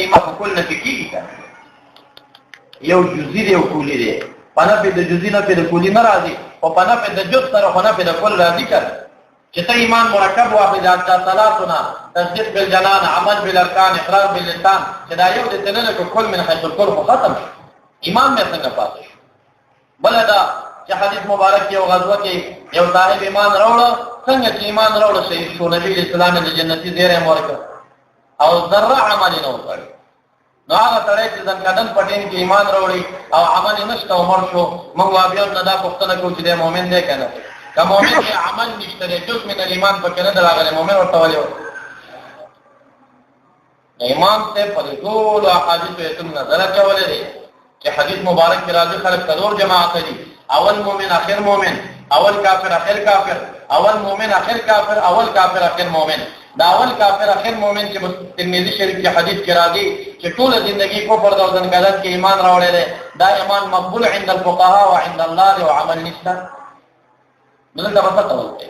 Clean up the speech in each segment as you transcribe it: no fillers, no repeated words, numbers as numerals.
ایمان په کل نه کېږي کنه یو جزئی دی او کلی دی پنه په د جزئی نه په د کلی نه راځي او پنه په د جز سره خو نه په د کل راځي کنه چې ته ایمان مرکب واخلې د صلاتنا تصدیق بالجنان عمل بالارکان اقرار باللسان چې دا یو د تلل کل من حيث الكل ختم ایمان مې څنګه پاتې بلدا چې حدیث مبارک یو غزوه کې یو صاحب ایمان راوړ څنګه چې ایمان راوړ شهید شو نبی اسلام د جنتی زیره مورکه او ذره عمل نه وکړ نو هغه سره چې ځنګدن پټین کې ایمان راوړي او عمل نشته عمر شو موږ بیا نه دا پوښتنه کوو چې د مؤمن دی کنه که مؤمن کې عمل نشته جز من ایمان پکې نه دراغله مؤمن ورته وایي ایمان ته په ټول احادیث ته نظر کولې دي چې حدیث مبارک کې راځي خلک څلور جماعت دي اول مؤمن اخر مؤمن اول کافر اخر کافر اول مؤمن اخر کافر اول کافر اخر مؤمن دا اول کافر اخر مؤمن چې ترمذی شریف کې حدیث کې راځي چې ټول ژوندۍ کفر د ځنګلات کې ایمان راوړل دي دا ایمان مقبول عند الفقهاء وعند الله وعمل نشته نو دا په تاسو ته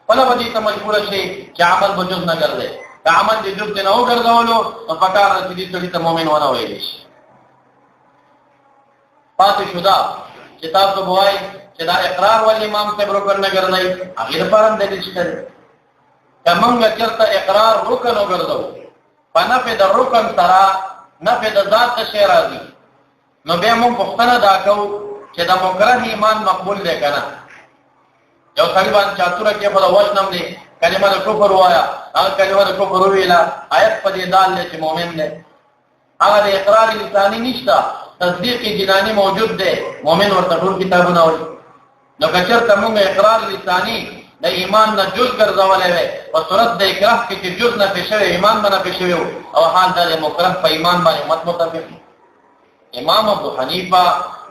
فلا بدی ته مجبور شي چې عمل بجوز نه ګرځي دا عمل دې جوړ نه وګرځولو په پکار دې چې مؤمن ونه وایي پاتې شو دا چې تاسو وایي چې دا اقرار ول امام ته رکن نه ګرځي هغه لپاره د دې شته کمنګ چرته اقرار رکن وګرځو پنه په د رکن سره نه په د ذات شی راځي نو به موږ پښتنه دا کوو چې دا مکرہ ایمان مقبول دی کنه یو طالبان چاتوره کې په وژنم دي کلمه د کفر وایا هغه کلمه د کفر ویلا آیت په دې دال چې مؤمن دی هغه د اقرار لسانی نشته تصدیق جنانی موجود دی مؤمن ورته ټول کتابونه وایي نو کچر تمغه اقرار لسانی د ایمان نه جز ګرځولې وي او صورت د اکراه کې چې جز نه پېښوي ایمان باندې پېښوي او حال د مکرم په ایمان باندې متفق امام ابو حنیفه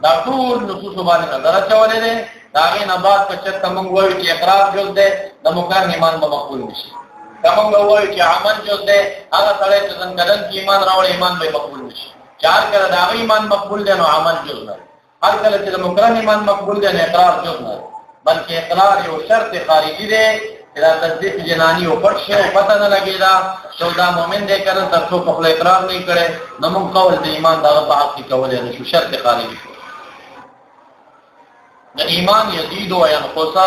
دا ټول نصوص باندې نظر اچولې دي دا غي نه بعد کچر تمغه وایي چې اقرار جز دی د مکرم ایمان به مقبول نشي تمغه وایي چې عمل جز دی هغه سره چې څنګه د ایمان راوړي ایمان به مقبول نشي چار کړه دا ایمان مقبول دی نو عمل جز نه هر کله چې مکرم ایمان مقبول دی نه اقرار جز نه بلکې اقرار یو شرط خارجي دی چې دا تصدیق جنانی او پټ شي پته نه لګي دا سودا مؤمن دی کنه تر څو په اقرار نه کړي نو موږ قول د ایمان دا په حق کې کولای نشو شرط خارجي د ایمان یزيد او ينقص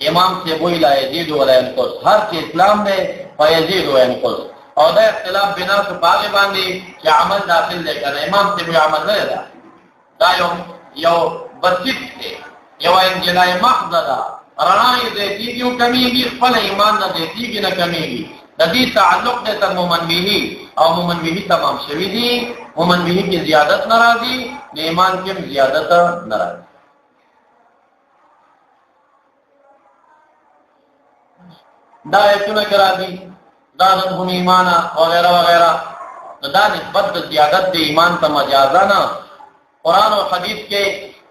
امام سے وی لا یزيد ولا ينقص هر چې اسلام دی فیزيد او ينقص او دا اختلاف بنا په باغ باندې چې عمل داخل دی کنه امام سے وی عمل نه دا یو بسيط دی یو انجلای محض دا رڼای دې کیږي کمیږي خپل ایمان نه دې کیږي نه کمیږي د دې تعلق دې تر مومن به او مومن به تمام شوی دي مومن به کې زیادت ناراضي ایمان کې زیادت ناراضي دا ایتونه کرا دي دا د ایمان وغیرہ وغیرہ دا نسبت د زیادت د ایمان ته مجازانه قران او حدیث کې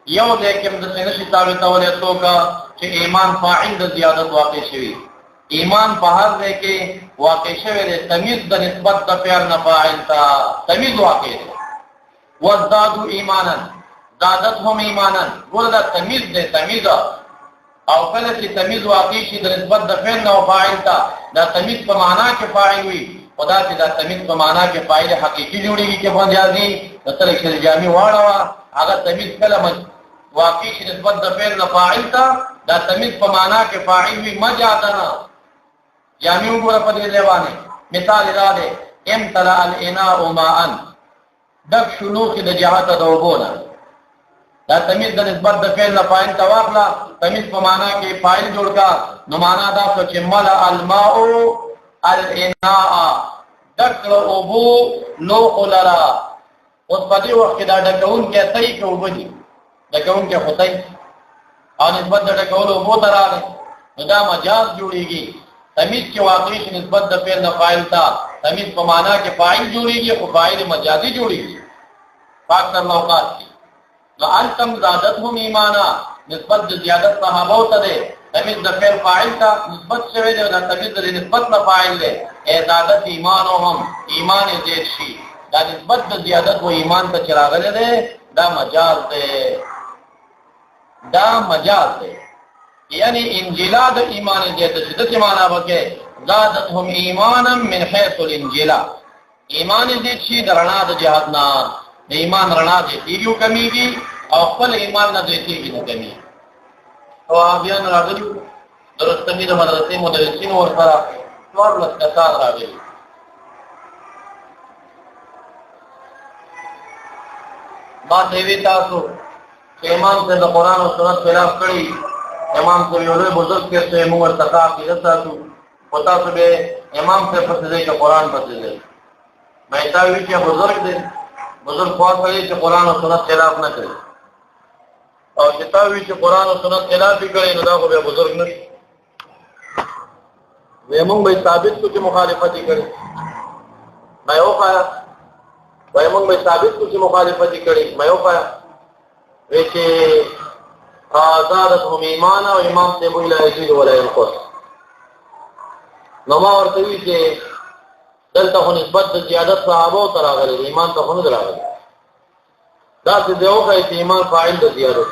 یو لیکن د څنګه شي تعالی تعالی توګه چې ایمان فاعل د زیادت واقع شوی ایمان په هر ځای کې واقع شوی د تمیز د نسبت د فعل نه فاعل ته تمیز واقع دی وزادوا ایمانا زادتهم ایمانا وردا تمیز د تمیز او کله چې تمیز واقع شي د نسبت د فعل نه فاعل ته دا تمیز په معنا کې فاعل وي خدا چې دا تمیز په معنا کې فاعل حقيقي جوړیږي کې باندې د تل کې جامع واړه هغه تمیز کلمه واقع شي نسبت د فعل نه فاعل ته دا تمیز په معنا کې فاعل وي مجازنا جامع وګوره په دې ځوانه مثال را ده امتلأ الاناء ماء دک شلوخ د جهات د وبونه دا تمیز د نسبت د فعل نه فاعل ته واخلا تمیز په معنا کې فاعل جوړ کا نو معنا دا چې ملأ الماء الاناء دک وبو لوخ لرا اوس په دې وخت کې دا ډکون کې تای کې وبدي ډکون کې هوتای او نسبت د ډکول وبو تراله دا مجاز جوړيږي تمیز کې واقعي نسبت د فعل نه فاعل ته تمیز په معنا کې فاعل جوړيږي او فاعل مجازي جوړيږي فاکر لوقات نو انتم زادتهم ایمانا نسبت د زیادت صحابه ته ده تمیز د فعل فاعل ته نسبت شوی دی دا تمیز د نسبت نه فاعل دی زادت ایمانهم ایمان زیات شي دا نسبت د زیادت و ایمان ته چراغله ده دا مجاز ده یعنی انجلا د ایمان زیات شي د معنا وکي زادتهم ایمانا من حيث الانجلا ایمان دې شي د رڼا د جهاد نه د ایمان رڼا دې کیږي کمیږي او خپل ایمان نه دې کیږي نه کمیږي او بیا راغلي درستمي د مدرسې مدرسین ورسره ټول کسان راغلي ما دیوی تاسو امام سے د قرآن او سنت خلاف کړی امام سے یو لوی بزرگ کې څه موږ ورته عقیده ساتو او تاسو به امام سے پسې دی چې قرآن پسې دی مې تا وی چې بزرگ دی بزرگ خواږه کوي چې قرآن او سنت خلاف نه کوي او چې تا وی چې قرآن او سنت خلاف کوي نو دا خو به بزرگ نه وي موږ به ثابت کو چې مخالفت کوي مې وخایا وای موږ به ثابت کو چې مخالفت کړي مې وخایا وی چې آزادتهم ایمان او امام ته ویل ایزید ولا ينقص نو ما ورته وی چې دلته خو نسبت د زیادت صحابه او تراغلي ایمان ته خو نه دراغلي دا څه دیو کوي چې ایمان فاعل د زیادت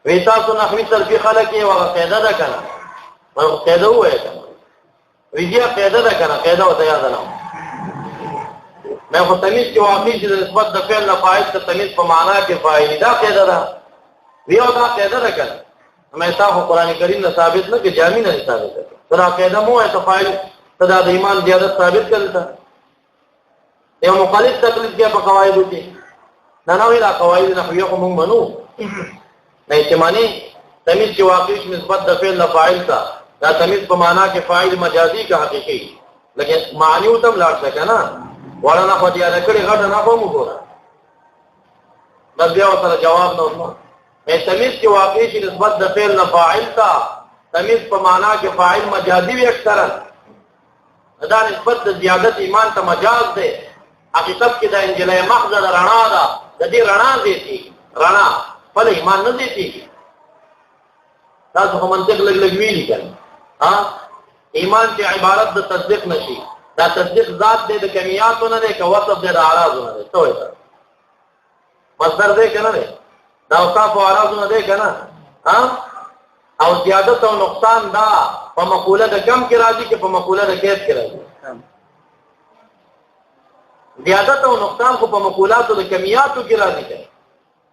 وی تاسو نحوی صرفي خلک یې واغه قاعده ده کنه واغه قاعده وایي کنه ویږي قاعده ده کنه قاعده وته یاد نه مې خو تمیز کې واقعي چې نسبت د فعل نه فاعل ته تمیز په معنا کې فاعل دا قاعده ده ویو دا قاعده ده کنه مې تاسو قرآن کریم نه ثابت نه کې جامع نه ثابت ده دا قاعده مو ته فاعل صدا د ایمان زیادت ثابت کړل تا یو مخالف تقلید کې په قواعد کې نه وی دا قواعد نحویه کوم منو نه احتمالي تمیز چې واقعي نسبت د فعل نه فاعل ته دا تمیز په معنا کې فاعل مجازي کا حقيقي لیکن معنی او تم لاړ څه نه ولا نه خو دې اړه کړي غټه نه کوم ګوره بس بیا سره جواب نه ورنو تمیز کې واقعي چې نسبت د فعل نه فاعل تا تمیز په معنا کې فاعل مجازي وي اکثرا دا نسبت د زیادت ایمان ته مجاز ده حقیقت کې دا انجلای محض د رڼا ده د دې رڼا دي رڼا په ایمان نه دي تاسو هم منطق لګ ویلي کړه ها ایمان چې عبارت د تصدیق نشي دا تصدیق ذات دې د کمیاتو نه ده که وصف دې د اعراض نه ده څه وایي مصدر دې کنه ده دا اوصاف او اعراض نه ده کنه ها او زیادت او نقصان دا په مقوله د کم کې راځي کې په مقوله د کیف کې راځي زیادت او نقصان خو په مقولاتو د کمیاتو کې راځي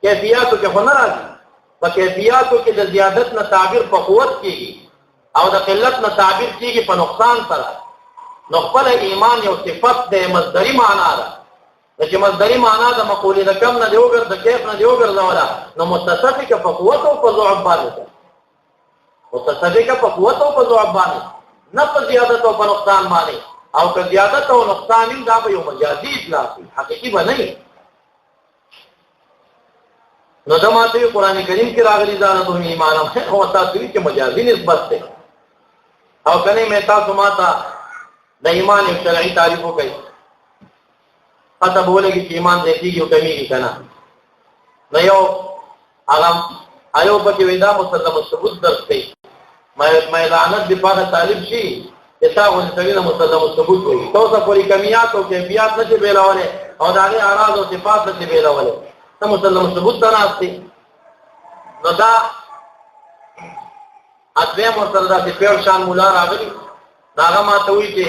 کیفیاتو کې نه راځي په کیفیاتو کې د زیادت نه تعبیر په قوت کېږي او د قلت نه تعبیر کېږي په نقصان سره نو خپل ایمان یو صفت د مصدری معنا ده چې مصدری معنا د مقولې د کم نه دی وګر د کیف نه دی وګر زولا نو متصفه په قوت او په ضعف باندې متصفه په قوت او په ضعف باندې نه په زیادت او په نقصان باندې او که زیادت او نقصان دا به یو مجازي اطلاق حقيقي باندې نو دا ماته قرآن کریم کې راغلي ځان ته ایمان او تاسو کې مجازي نسبت ده او کنه مې تاسو ماته د ایمان شرعي تعریف وکړي پته بولېږي چې ایمان دې کېږي او کمیږي کنه نو یو هغه ایو په کې ودا مسلم ثبوت درته مې لعنت دی په طالب شي کتاب ونسوي مسلم ثبوت وي توسه پوری کمیات او کیفیت نه دی ویلاونه او دغه اعراض او صفات نه دی ویلاونه ته مسلم ثبوت نه راځي نو دا اځه مرتضی په پیو شان مولا راغلی داغه ما ته وی چې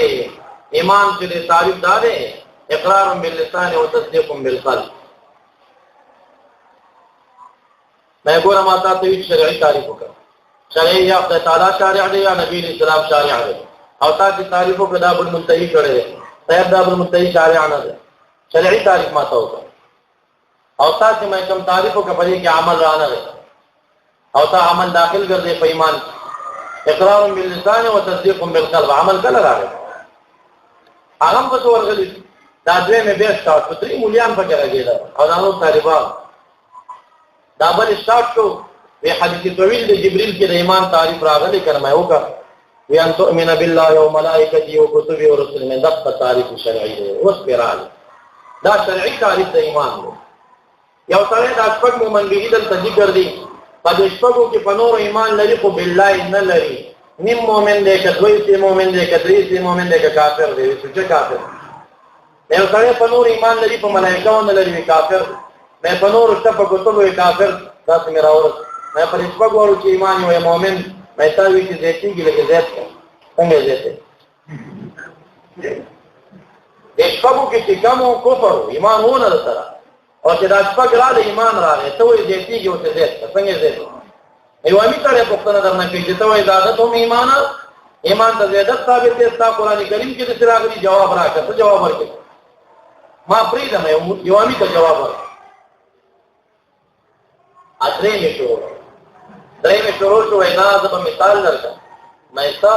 ایمان چې تعریف دار اقرار باللسان او تصدیق بالقلب میں ګوره ما ته وی شرعي تعریف وکړه شرعي یا خدای تعالی شارع دی یا نبی اسلام شارع دی او تاسو تعریف په کتاب المنتهی کړی سید داب المنتهی شارع نه دی شرعي تعریف ما ته وکړه او تاسو مې کوم تعریف وکړی کې عمل را نه او تا عمل داخل ګرځي په ایمان اقرار باللسان و تصدیق بالقلب عمل کله راغی هغه په څور غلي دا دوی مې به شاوټ پتري مليان پکې راګیدا او دا نو طالبان دا بل شاوټ کو وی حدیث طویل د جبريل کې د ایمان تعریف راغلی کړم یو کا وی ان تؤمن بالله وملائکته وكتبه ورسله من دغه تعریف شرعي دی اوس بیرال دا شرعي تعریف د ایمان دی یو سره د شپږ مومن به دل ذکر دی په شپږو کې په نور ایمان لري خو بالله نه لري نیم مومن دی که دوی سي مومن دی که درې سي مومن دی که کافر دی چې کافر یو سره په نور ایمان لري په ملائکه نه لري کافر مې په نور شته په کوتلو کافر دا څنګه راوړل مې په شپږو ورو چې ایمان یو مومن مې تا وی چې دې کېږي لکه زیات څنګه زیات شپږو کې چې کم و کفر ایمان ونه در سره او چې دا شپږ راغله ایمان راغی ته وایې زیاتېږي ورته زیات کړه څنګه زیات یو امي سړی پوښتنه درنه کوي چې ته وایې زیادت هم ایمان ته زیادت ثابت دی ستا قرآن کریم کې داسې راغلي جواب راکړه څه جواب ورکړې ما پرېږدم یو امي ته جواب ورکړه درېیمې شروع شو وایي نه زه به مثال درکړم مایستا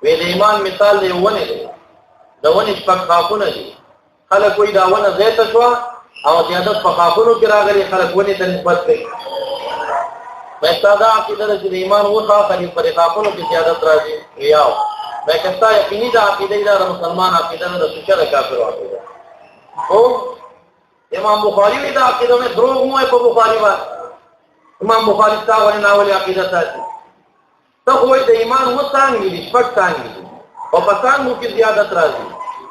وی د ایمان مثال دی ونې دی د ونې شپږ خاپونه دي خلک وایي دا ونه زیاته شوه او زیادت په خاپونو کې راغلي خلک ونې ته نسبت کوي مایستا دا عقیده ده چې د ایمان اووه خاپه دي په خاپونو کې زیادت راځي یاو مایکه ستا یقیني دا عقیده دا د مسلمان عقیده نه د سوچه د کافرو عقیده خو امام بخاري وایي دا عقیده مې دروغ مو وایي په بخاري باندې امام بخاري ستا ولې ناولې عقیده ساتي ته خو وایي د ایمان اووه څانګې دي شپږ څانګې دي او په څانګو کې زیادت راځي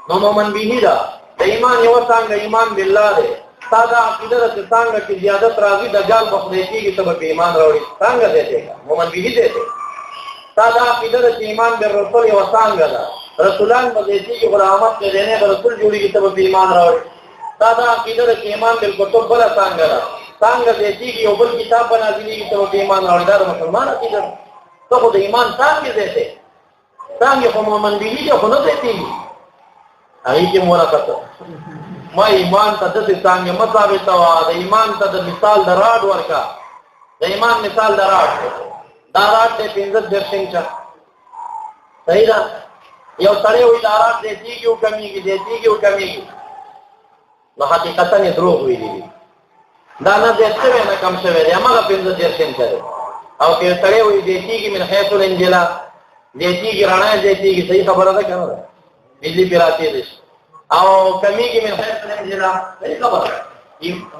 نو مومن به ده د ایمان یوه څانګه ایمان بالله دی ستا دا عقیده ده چې څانګه کې زیادت راځي دجال به خدای کېږي ته به په ایمان راوړي څانګه دی دی مومن به دی ستا دا عقیده ده چې ایمان بالرسول یوه څانګه ده رسولان به دی کېږي غلامت کې دینه به رسول جوړېږي ته به په ایمان راوړي ستا دا عقیده ده چې ایمان بالکتب بله څانګه ده څانګه دی کېږي یو بل کتاب به نازلېږي ته به په ایمان راوړي دا د مسلمان عقیده ده ته خو د ایمان څانګې دی دی څانګې خو مومن به دی خو نه دی کېږي هغې کې مو راکته ما ایمان ته داسې څانګې مه ثابتوه د ایمان ته د مثال د راډ ورکه د ایمان مثال د راډ دا راډ دی پنځه دېرش انچه صحیح ده یو سړی وایي دا راډ زیاتېږي او کمیږي زیاتېږي او کمیږي نو حقیقتا یې دروغ ویلي دي دا نه زیات شوی نه کم شوی دی هماغه پنځه دېرش انچه دی او که یو سړی وایي زیاتېږي من حیث الانجلا زیاتېږي رڼا یې زیاتېږي صحیح خبره ده که نه ده بجلی پې راتېږي او کمیږي من حیث الانجلا صحیح خبره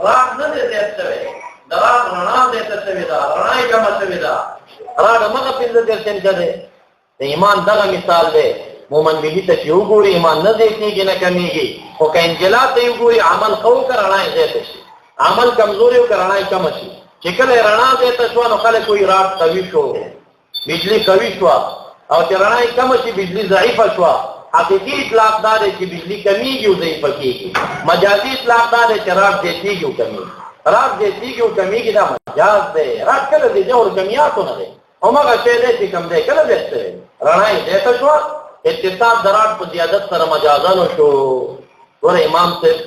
راډ نه دی زیات شوی د راډ رڼا زیاته شوې ده رڼا یې کمه شوې ده راډ هماغه پنځه دېرش انچه دی د ایمان دغه مثال دی مومن بهي ته چې وګوري ایمان نه زیاتېږي نه کمیږي خو که انجلا ته یې وګوري عمل ښه وکړه رڼا یې زیاته شي عمل کمزوري وکړه رڼا یې کمه شي چې کله رڼا زیاته شوه نو خلک وایي راډ قوي شو بجلي قوي شوه او چې رڼا یې کمه شي بجلي ضعیفه شوه حقیقي اطلاق دا دی چې بجلي کمیږي او ضعیفه کېږي مجازي اطلاق دا دی چې راډ زیاتېږي او کمیږي راډ زیاتېږي او کمیږي دا مجاز دی راډ کله دی جوړ کمیاتو نه دی هماغه شی دی چې کم دی کله زیات شوی رڼا یې زیاته شوه اتصاب د راډ په زیادت سره مجازانو شو ګوره امام صاحب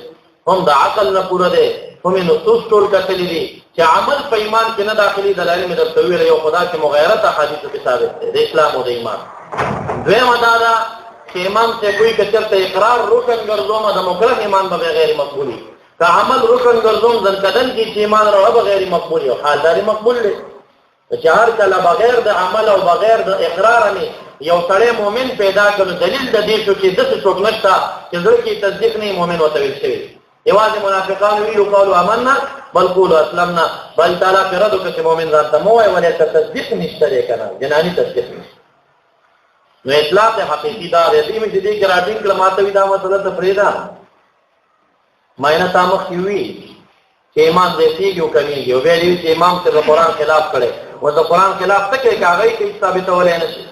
هم د عقل نه پوره دی هم یې نصوص ټول کتلي دي چې عمل په ایمان کې نه داخلي دلایل مې درته وویل یو خدا چې مغیرت احادیثو کې ثابت دی د اسلام او د ایمان دویمه دا ده چې امام صاحب وایي که چېرته اقرار رکن ګرځوم د مکرم ایمان به غیر مقبولي که عمل رکن ګرځوم ځنکدن کې چې ایمان راوړه به غیر مقبولي او حالداري مقبول دی چې هر کله بغیر د عمل او بغیر د اقرار مې یو سړی مؤمن پیدا کړو دلیل د دې شو چې داسې څوک نشته چې زړه کې تصدیق نه مؤمن ورته ویل شوی یوازې منافقان ویلو قالو آمنا بل قولوا اسلمنا بل تعالی پرې رد وکړه چې مؤمن ځان ته مه وایه ولې تصدیق نشته دی که نه جناني تصدیق نشته نو اطلاق حقیقي دا دی دې مې چې دې کې راټینګ کړه ما ته وي دا مسله ته پرېږده ما یې نه تا مخکې وي چې ایمان زیاتېږي او کمیږي او بیا دې وي چې امام صاحب د قرآن خلاف کړی و د قرآن خلاف څه کوي که هغه یې کوي ثابتولی نه شي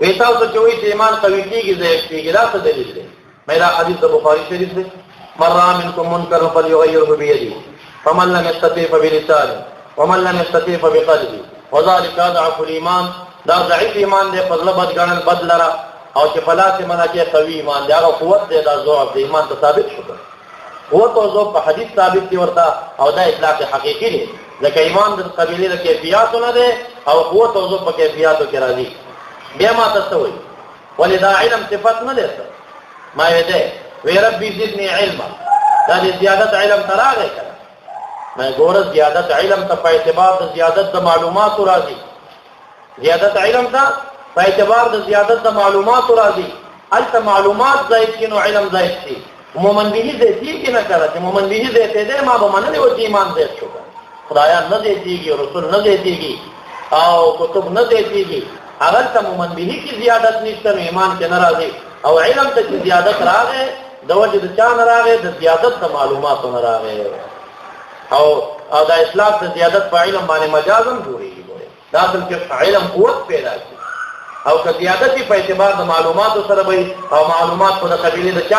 وی تاسو چې وایي چې ایمان قوي کېږي ضعیف کېږي دا څه دلیل دی مې دا حدیث د بخاري شریف دی من رأى منكم منکرا فليغيره بيده فمن لم يستطع فبلسانه ومن لم يستطع فبقلبه وذلك اضعف الايمان دا ضعیف ایمان دی په زړه بد ګڼل بد لره او چې په لاس یې منع کې قوي ایمان دی هغه قوت دی دا ضعف د ایمان ته ثابت شو قوت او ضعف په حدیث ثابت دی ورته او دا اطلاق حقیقي دی ځکه ایمان د قبیلې د کیفیاتو نه دی او قوت او ضعف په کیفیاتو کې راځي بیا ما ته څه وایي ولې دا علم صفت نه دی ما یې دی وی ربي زدني علما دا دې زیادت علم ته راغی که نه مې ګوره زیادت علم ته په اعتبار د زیادت د معلوماتو راځي زیادت علم ته په اعتبار د زیادت د معلوماتو راځي هلته معلومات زاید کړي نو علم زاید شي مومن به زیاتېږي نه که نه چې مومن به زیاتېدی ما به منلی و چې ایمان زیات شو خدایان نه زیاتېږي رسول نه زیاتېږي او کتب نه زیاتېږي هغلته مومن به کې زیادت نشته نو ایمان کې نه راځي او علم ته چې زیادت راغی د وجه د چا نه راغی د زیادت د معلوماتو نه راغی او دا اطلاق د زیادت په علم باندې مجاز هم جوړېږي دا اصل کې علم قوت پیدا شي او که زیادتی په اعتبار د معلوماتو سره وي او معلومات په د قبیلې د